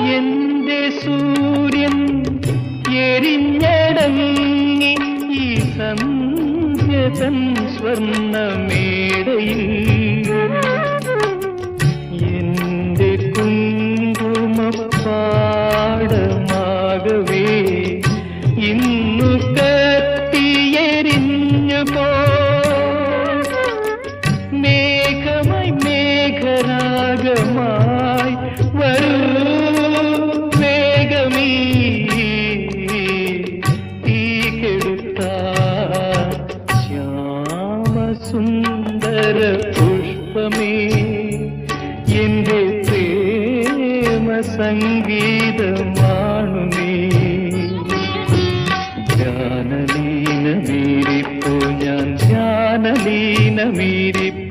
എന്റെ സൂര്യൻ എരിഞ്ഞടങ്ങി ഈ സന്ധ്യതൻ സ്വർണ്ണമേടയിൽ എന്റെ കുങ്കുമപ്പാടമാകവേ ഇന്നു കത്തിയെരിഞ്ഞു പോ മേഘമായി മേഘരാഗമായി വരൂ വേഗമീ തീ കെടുത്താൻ ശ്യാമസുന്ദര പുഷ്പമേ എന്റെ പ്രേമ സംഗീതമാണു നീ ധ്യാനലീനമീരിപ്പോ ഞാൻ ധ്യാനലീനമീരിപ്പോ